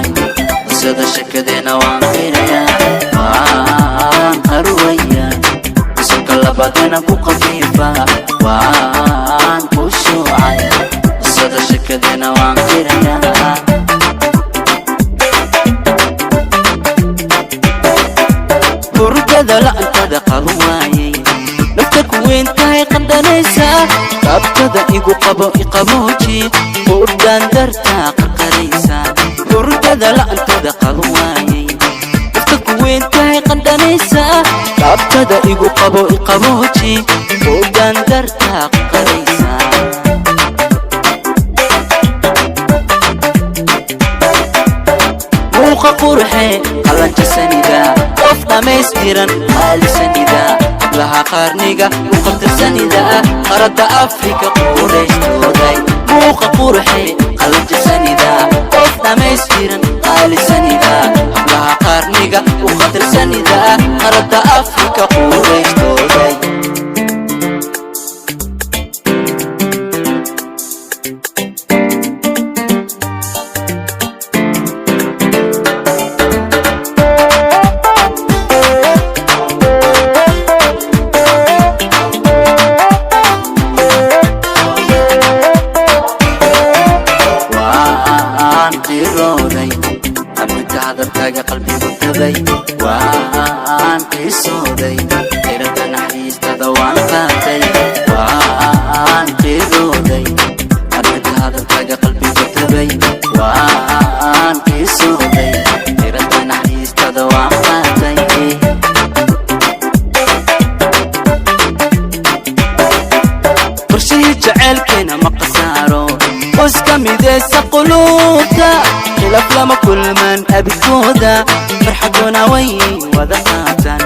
khushuucay qisada shakadeena waan qirayaa waan qarwayaa ismka labadana ku qafiifa waan khushuucay qisada shakadeena waan qirayaa hurdada la'aantada qabawaayay nafta ku weyntahay qandanaysa qabtada igu qabo iqabooji hurdaan dartaa qarqaraysa hurdada la'aantada qabawaayay nafta ku weyntahay qandanaysa qabtada igu qabo iqabooji hurdaan dartaa qarqaraysa muuqa qurxe qalanka sanida qof dhamaystiran qaali sanida hablaha qarniga u qabtirsanida qaradda afrika qureyshtooday muuqa qurxe qalanka sanida qof dhamaystiran qaali sanida hablaha qarniga u qabtirsanida qaradda afrika qureyshtooday hadalkaaga qalbigu taday waan qiisooday tirada naxariistada waan qaatay waan qiidooday arrinta hadalkaaga qalbigu taday waan qiisooday tirada naxariistada waan qaatay qorshihii jaceylkeena ma qasaaro qoska midaysa quluubta خلاف لما كل من أبكودا فرحتنا وين وذقاتن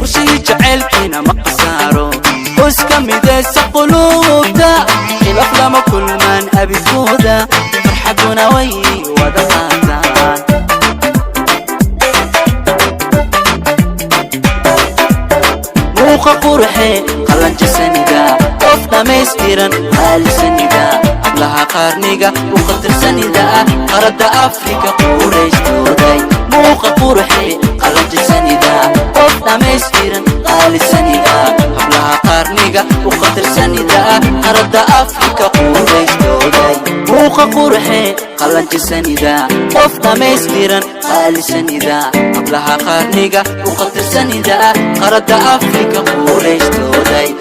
وشي جعل كنا مقصارو وسكم ديس قلوبدا خلاف لما كل من أبكودا فرحتنا وين وذقاتن موقع قرحي قلنج سندا قفنا ميسكيرا قال سندا لها قارنيقة وقدر سندا قرد أفريقيا قريشتوداي موقع قرحي قلنج سندا قفنا ميسكيرا قال سندا لها قارنيقة وقدر سندا قرد أفريقيا قريشتوداي موقع قرحي قلنج سندا قفنا ميسكيرا قال سندا لها قارنيقة وقدر سندا قرد أفريقيا قريشتوداي